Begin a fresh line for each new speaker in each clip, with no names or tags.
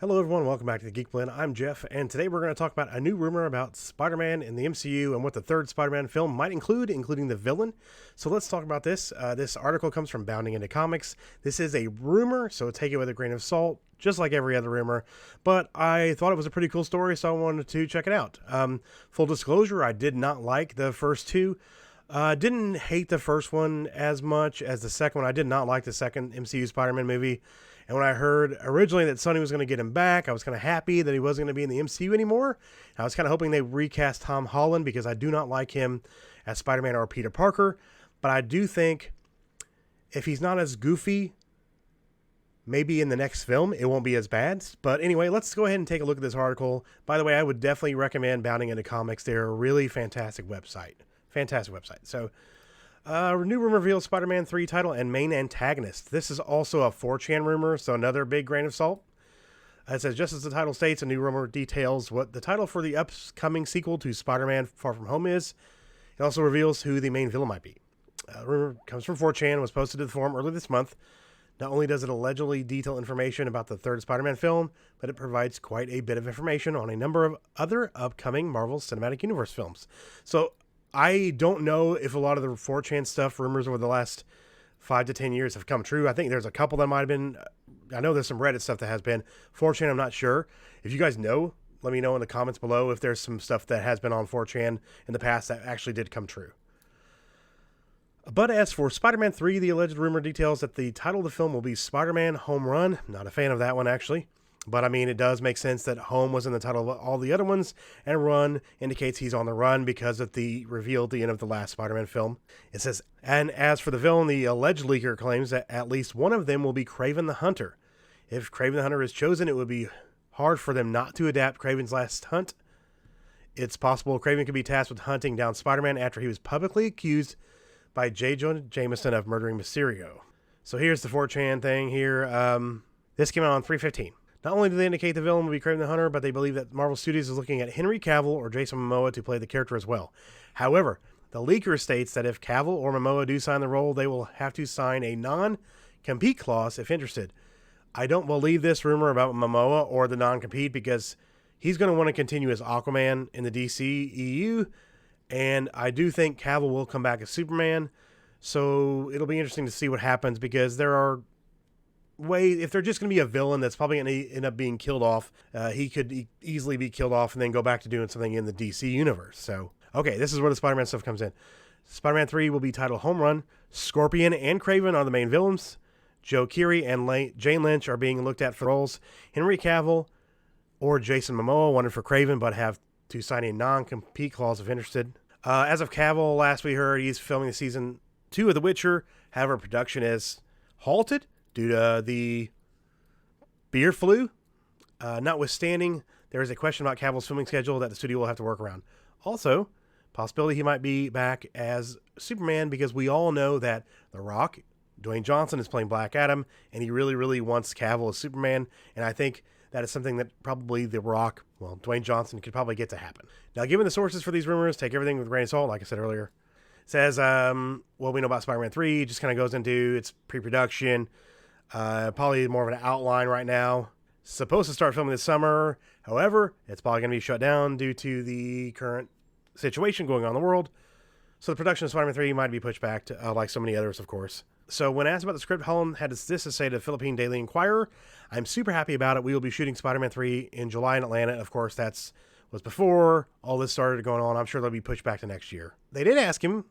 Hello everyone, welcome back to the Geek Blend. I'm Jeff, and today we're going to talk about a new rumor about Spider-Man in the MCU and what the third Spider-Man film might include, including the villain. So let's talk about this. This article comes from Bounding Into Comics. This is a rumor, so take it with a grain of salt, just like every other rumor. But I thought it was a pretty cool story, so I wanted to check it out. Full disclosure, I did not like the first two. Didn't hate the first one as much as the second one. I did not like the second MCU Spider-Man movie. And when I heard originally that Sony was going to get him back, I was kind of happy that he wasn't going to be in the MCU anymore. I was kind of hoping they recast Tom Holland because I do not like him as Spider-Man or Peter Parker. But I do think if he's not as goofy, maybe in the next film, it won't be as bad. But anyway, let's go ahead and take a look at this article. By the way, I would definitely recommend Bounding Into Comics. They're a really fantastic website. So, new rumor reveals Spider-Man 3 title and main antagonist. This is also a 4chan rumor, so another big grain of salt. It says, just as the title states, a new rumor details what the title for the upcoming sequel to Spider-Man Far From Home is. It also reveals who the main villain might be. Rumor comes from 4chan, was posted to the forum early this month. Not only does it allegedly detail information about the third Spider-Man film, but it provides quite a bit of information on a number of other upcoming Marvel Cinematic Universe films. So, I don't know if a lot of the 4chan stuff, rumors over the last 5 to 10 years have come true. I think there's a couple that might have been. I know there's some Reddit stuff that has been. 4chan, I'm not sure. If you guys know, let me know in the comments below if there's some stuff that has been on 4chan in the past that actually did come true. But as for Spider-Man 3, the alleged rumor details that the title of the film will be Spider-Man Home Run. Not a fan of that one, actually. But, I mean, it does make sense that home was in the title of all the other ones, and run indicates he's on the run because of the reveal at the end of the last Spider-Man film. It says, and as for the villain, the alleged leaker claims that at least one of them will be Kraven the Hunter. If Kraven the Hunter is chosen, it would be hard for them not to adapt Kraven's last hunt. It's possible Kraven could be tasked with hunting down Spider-Man after he was publicly accused by J. Jonah Jameson of murdering Mysterio. So here's the 4chan thing here. This came out on 3/15. Not only do they indicate the villain will be Kraven the Hunter, but they believe that Marvel Studios is looking at Henry Cavill or Jason Momoa to play the character as well. However, the leaker states that if Cavill or Momoa do sign the role, they will have to sign a non-compete clause if interested. I don't believe this rumor about Momoa or the non-compete because he's going to want to continue as Aquaman in the DC EU, and I do think Cavill will come back as Superman, so it'll be interesting to see what happens because there are if they're just going to be a villain that's probably going to end up being killed off, he could easily be killed off and then go back to doing something in the DC universe. So, okay, this is where the Spider-Man stuff comes in. Spider-Man 3 will be titled Home Run. Scorpion and Kraven are the main villains. Joe Keery and Jane Lynch are being looked at for roles. Henry Cavill or Jason Momoa wanted for Kraven, but have to sign a non-compete clause if interested. As of Cavill, last we heard, he's filming the season 2 of The Witcher. However, production is halted due to the beer flu. Notwithstanding, there is a question about Cavill's filming schedule that the studio will have to work around. Also, possibility he might be back as Superman because we all know that The Rock, Dwayne Johnson, is playing Black Adam, and he really, really wants Cavill as Superman, and I think that is something that probably The Rock, Dwayne Johnson, could probably get to happen. Now, given the sources for these rumors, take everything with a grain of salt, like I said earlier. It says, what we know about Spider-Man 3 just kind of goes into its pre-production. Probably more of an outline right now. Supposed to start filming this summer. However, it's probably going to be shut down due to the current situation going on in the world. So the production of Spider-Man 3 might be pushed back to, like so many others, of course. So when asked about the script, Holland had this to say to the Philippine Daily Inquirer, I'm super happy about it. We will be shooting Spider-Man 3 in July in Atlanta. Of course, that's was before all this started going on. I'm sure they'll be pushed back to next year. They did ask him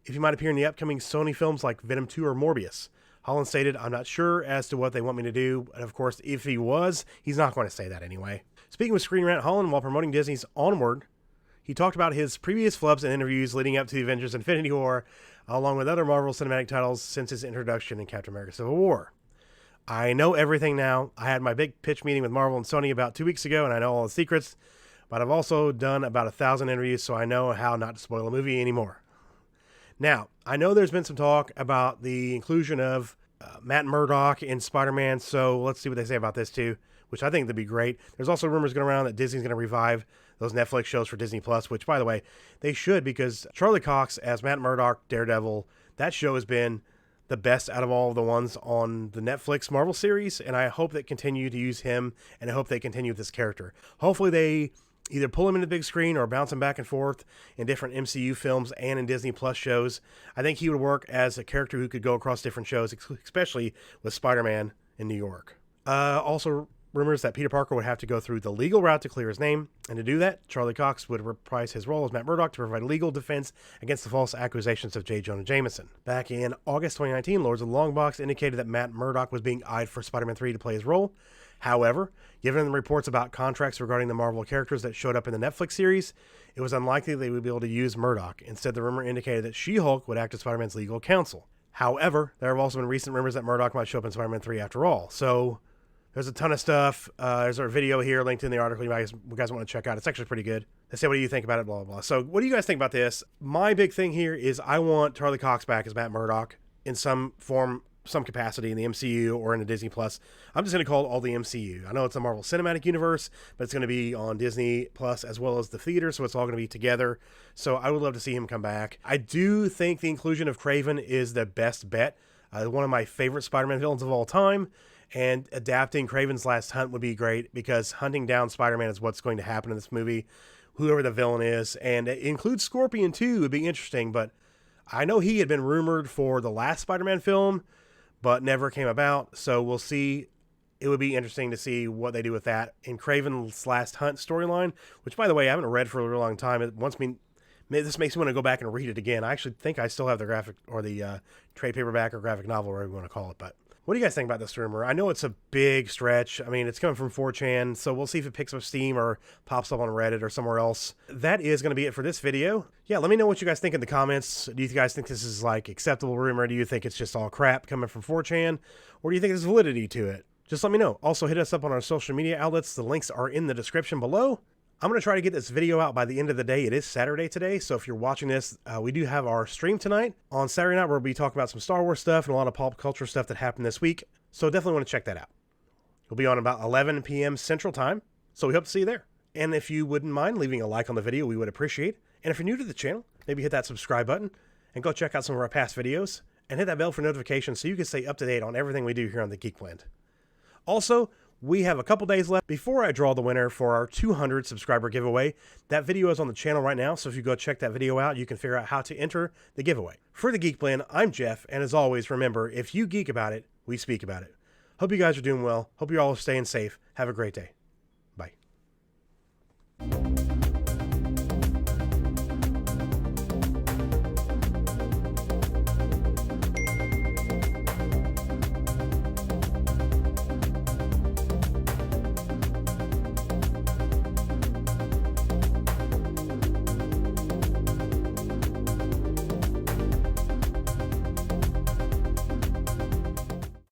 if he might appear in the upcoming Sony films like Venom 2 or Morbius. Holland stated, I'm not sure as to what they want me to do, and of course, if he was, he's not going to say that anyway. Speaking with Screen Rant, Holland, while promoting Disney's Onward, he talked about his previous flubs and interviews leading up to the Avengers Infinity War, along with other Marvel cinematic titles since his introduction in Captain America Civil War. I know everything now. I had my big pitch meeting with Marvel and Sony about 2 weeks ago, and I know all the secrets, but I've also done about 1,000 interviews, so I know how not to spoil a movie anymore. Now, I know there's been some talk about the inclusion of Matt Murdock in Spider-Man, so let's see what they say about this too, which I think would be great. There's also rumors going around that Disney's going to revive those Netflix shows for Disney Plus, which, by the way, they should, because Charlie Cox as Matt Murdock, Daredevil, that show has been the best out of all of the ones on the Netflix Marvel series, and I hope they continue to use him, and I hope they continue with this character. Hopefully they either pull him into the big screen or bounce him back and forth in different MCU films and in Disney Plus shows. I think he would work as a character who could go across different shows, especially with Spider-Man in New York. Also, rumors that Peter Parker would have to go through the legal route to clear his name, and to do that, Charlie Cox would reprise his role as Matt Murdock to provide legal defense against the false accusations of J. Jonah Jameson. Back in August 2019, Lords of the Long Box indicated that Matt Murdock was being eyed for Spider-Man 3 to play his role. However, given the reports about contracts regarding the Marvel characters that showed up in the Netflix series, it was unlikely they would be able to use Murdock. Instead, the rumor indicated that She-Hulk would act as Spider-Man's legal counsel. However, there have also been recent rumors that Murdock might show up in Spider-Man 3 after all. So there's a ton of stuff. There's our video here linked in the article you guys want to check out. It's actually pretty good. They say, what do you think about it, blah, blah, blah. So what do you guys think about this? My big thing here is I want Charlie Cox back as Matt Murdock in some form, some capacity in the MCU or in the Disney Plus. I'm just going to call it all the MCU. I know it's a Marvel Cinematic Universe, but it's going to be on Disney Plus as well as the theater, so it's all going to be together. So I would love to see him come back. I do think the inclusion of Kraven is the best bet. One of my favorite Spider-Man villains of all time. And adapting Kraven's Last Hunt would be great because hunting down Spider-Man is what's going to happen in this movie, whoever the villain is. And it includes Scorpion too, would be interesting. But I know he had been rumored for the last Spider-Man film, but never came about. So we'll see. It would be interesting to see what they do with that in Kraven's Last Hunt storyline, which, by the way, I haven't read for a really long time. This makes me want to go back and read it again. I actually think I still have the graphic or the trade paperback or graphic novel, whatever you want to call it. But what do you guys think about this rumor? I know it's a big stretch. I mean, it's coming from 4chan, so we'll see if it picks up steam or pops up on Reddit or somewhere else. That is going to be it for this video. Yeah, let me know what you guys think in the comments. Do you guys think this is like acceptable rumor? Do you think it's just all crap coming from 4chan? Or do you think there's validity to it? Just let me know. Also, hit us up on our social media outlets. The links are in the description below. I'm going to try to get this video out by the end of the day. It is Saturday today, so if you're watching this, we do have our stream tonight. On Saturday night, we'll be talking about some Star Wars stuff and a lot of pop culture stuff that happened this week, so definitely want to check that out. We'll be on about 11 p.m. Central Time, so we hope to see you there. And if you wouldn't mind leaving a like on the video, we would appreciate it. And if you're new to the channel, maybe hit that subscribe button and go check out some of our past videos and hit that bell for notifications so you can stay up to date on everything we do here on the Geekblend. Also, we have a couple days left before I draw the winner for our 200 subscriber giveaway. That video is on the channel right now, so if you go check that video out, you can figure out how to enter the giveaway. For the Geekblend, I'm Jeff, and as always, remember, if you geek about it, we speak about it. Hope you guys are doing well. Hope you're all staying safe. Have a great day.